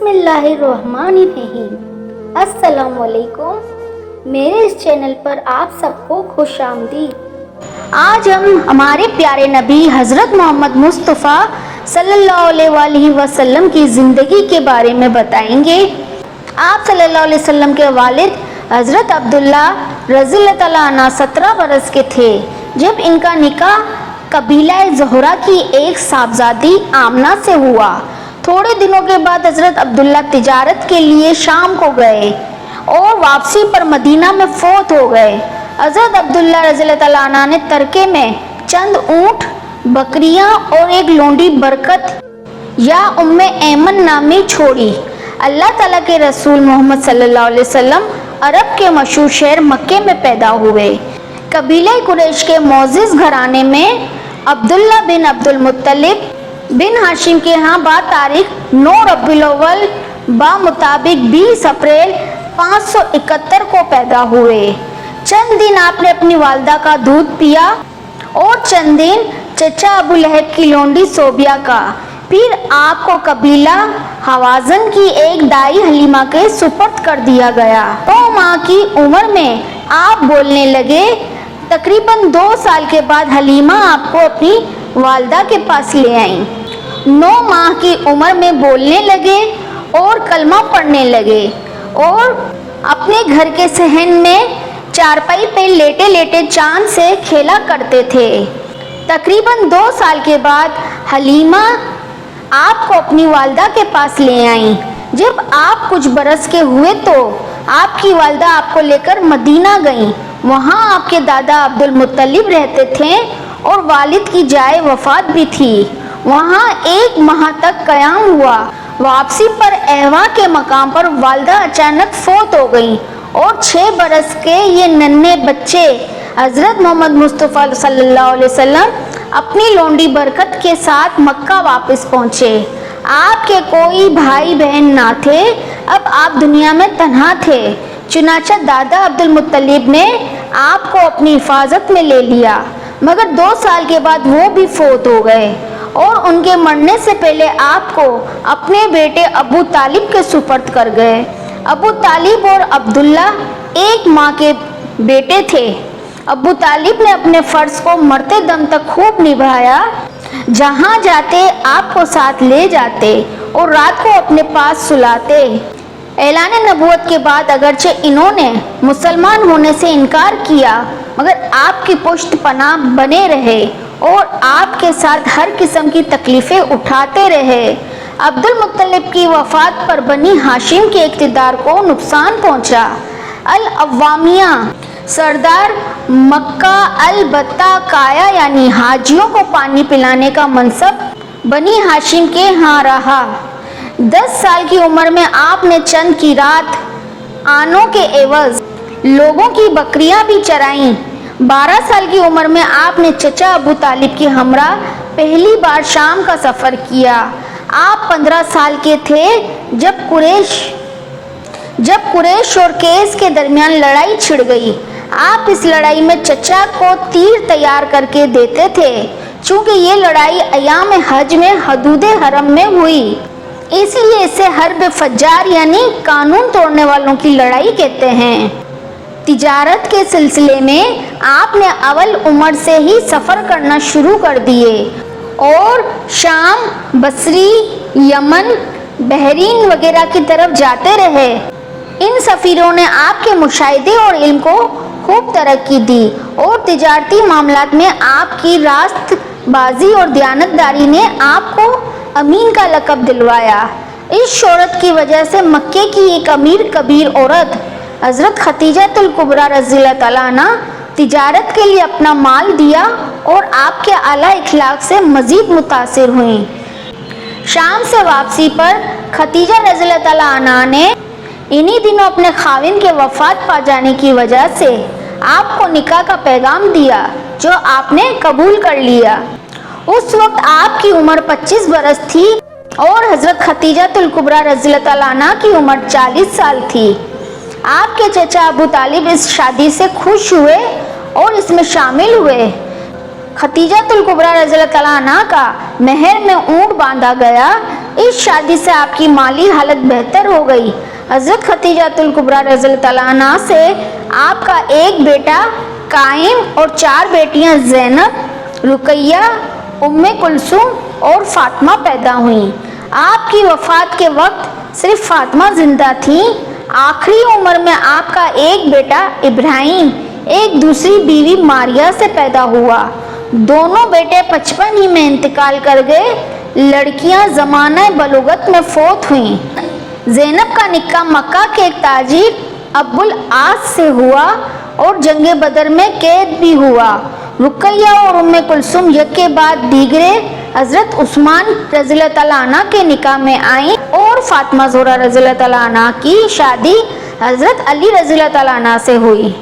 बिस्मिल्लाहिर्रहमानिर्रहीम। अस्सलाम वालेकुम। मेरे इस चैनल पर आप सबको खुश आमदीद। आज हम हमारे प्यारे नबी हज़रत मोहम्मद मुस्तफ़ा सल्लल्लाहु अलैहि वसल्लम की ज़िंदगी के बारे में बताएंगे। आप सल्लल्लाहु अलैहि वसल्लम के वालिद हज़रत अब्दुल्ला रज़ियल्लाहु तआला अन्हु 17 बरस के थे जब इनका निकाह कबीला ज़ुहरा की एक साहबजादी आमना से हुआ। थोड़े दिनों के बाद हज़रत अब्दुल्ला तिजारत के लिए शाम को गए और वापसी पर मदीना में फौत हो गए। हज़रत अब्दुल्ला रज़ियल्लाहु तआला अन्हु ने तरके में चंद ऊँट, बकरियां और एक लोंडी बरकत या उम्मे ऐमन नामी छोड़ी। अल्लाह ताला के रसूल मोहम्मद सल्लल्लाहु अलैहि वसल्लम अरब के मशहूर शहर मक्के में पैदा हुए। कबीले कुरैश के मोअज़्ज़िज़ घराने में अब्दुल्ला बिन अब्दुल मुत्तलिब बिन हाशिम के यहाँ तारीख 9 रबीउल अव्वल मुताबिक 20 अप्रैल 571 को पैदा हुए। चंद दिन आपने अपनी वालदा का दूध पिया और चंद दिन चचा अबू लहब की लोंडी सोबिया का। फिर आपको कबीला हवाज़न की एक दाई हलीमा के सुपुर्द कर दिया गया। 9 माह की उम्र में आप बोलने लगे। तकरीबन 2 साल के बाद हलीमा आपको अपनी वालदा के पास ले आईं। 9 माह की उम्र में बोलने लगे और कलमा पढ़ने लगे और अपने घर के सहन में चारपाई पे लेटे लेटे चांद से खेला करते थे। तकरीबन 2 साल के बाद हलीमा आपको अपनी वालदा के पास ले आईं। जब आप कुछ बरस के हुए तो आपकी वालदा आपको लेकर मदीना गईं। वहाँ आपके दादा अब्दुल मुत्तलिब रहते थे और वालिद की जाए वफात भी थी। वहाँ 1 माह तक क़याम हुआ। वापसी पर अहवा के मकाम पर वालदा अचानक फौत हो गई और 6 बरस के ये नन्हे बच्चे हज़रत मोहम्मद मुस्तफ़ा सल्लल्लाहु अलैहि वसल्लम अपनी लोंडी बरकत के साथ मक्का वापस पहुँचे। आपके कोई भाई बहन ना थे। अब आप दुनिया में तन्हा थे। चुनाचा दादा अब्दुल मुत्तलिब ने आपको अपनी हिफाजत में ले लिया, मगर 2 साल के बाद वो भी फौत हो गए और उनके मरने से पहले आपको अपने बेटे अबू तालिब के सुपुर्द कर गए। अबू तालिब और अब्दुल्ला एक माँ के बेटे थे। अबू तालिब ने अपने फ़र्ज को मरते दम तक खूब निभाया। जहाँ जाते आपको साथ ले जाते और रात को अपने पास सुलाते। ऐलान नबूवत के बाद अगरचे इन्होंने मुसलमान होने से इनकार किया, मगर आपकी पुश्त पनाह बने रहे और आपके साथ हर किस्म की तकलीफ़ें उठाते रहे। अब्दुल मुत्तलिब की वफ़ात पर बनी हाशिम के इक़्तिदार को नुकसान पहुँचा। अल अव्वामिया सरदार मक्का अलबत्ता काया यानी हाजियों को पानी पिलाने का मनसब बनी हाशिम के यहाँ रहा। 10 साल की उम्र में आपने चंद की रात आनों के एवज़ लोगों की बकरियां भी चराईं। 12 साल की उम्र में आपने चचा अबू तालिब की हमरा पहली बार शाम का सफ़र किया। आप 15 साल के थे जब कुरैश और कैस के दरमियान लड़ाई छिड़ गई। आप इस लड़ाई में चचा को तीर तैयार करके देते थे। चूँकि ये लड़ाई अयाम हज में हदूदे हरम में हुई, इसलिए इसे हर्ब फज्जार यानी कानून तोड़ने वालों की लड़ाई कहते हैं। तिजारत के सिलसिले में आपने अव्वल उम्र से ही सफ़र करना शुरू कर दिए और शाम, बसरी, यमन, बहरीन वगैरह की तरफ जाते रहे। इन सफ़ीरों ने आपके मुशाहिदे और इल्म को खूब तरक्की दी और तिजारती मामलात में आपकी रास्तबाजी और दयानतदारी ने आपको अमीन का लक़ब दिलवाया। इस शोहरत की वजह से मक्के की एक अमीर कबीर औरत हज़रत खदीजतुल कुबरा रज़ियल्लाहु तआला अन्हा तिजारत के लिए अपना माल दिया और आपके आला इखलाक से मज़ीद मुतासिर हुई। शाम से वापसी पर खदीजा रज़ियल्लाहु तआला अन्हा ने इन्हीं दिनों अपने खाविन के वफ़ात पा जाने की वजह से आपको निकाह का पैगाम दिया, जो आपने कबूल कर लिया। उस वक्त आपकी उम्र 25 बरस थी और हज़रत खदीजतुल कुबरा रज़ियल्लाहु तआला अन्हा की उम्र 40 साल थी। आपके चचा अबू तालिब इस शादी से खुश हुए और इसमें शामिल हुए। खदीजतुल कुबरा रज़ियल्लाहु तआला अन्हा का महर में ऊँट बांधा गया। اس شادی سے آپ کی مالی حالت بہتر ہو گئی۔ حضرت خدیجہ الکبریٰ رضی اللہ تعالیٰ عنہا سے آپ کا ایک بیٹا قائم اور 4 بیٹیاں زینب، رقیہ، ام کلثوم اور فاطمہ پیدا ہوئیں۔ آپ کی وفات کے وقت صرف فاطمہ زندہ تھیں۔ آخری عمر میں آپ کا ایک بیٹا ابراہیم ایک دوسری بیوی ماریہ سے پیدا ہوا۔ دونوں بیٹے 55 ہی میں انتقال کر گئے۔ لڑکیاں زمانہ بلوغت میں فوت ہوئیں۔ زینب کا نکاح مکہ کے ایک تاجر ابو العاص سے ہوا اور جنگ بدر میں قید بھی ہوا۔ رقیہ اور ام کلثوم یکے بعد دیگرے حضرت عثمان رضی اللہ تعالیٰ عنہ کے نکاح میں آئیں اور فاطمہ زہرا رضی اللہ تعالیٰ عنہ کی شادی حضرت علی رضی اللہ تعالیٰ عنہ سے ہوئی۔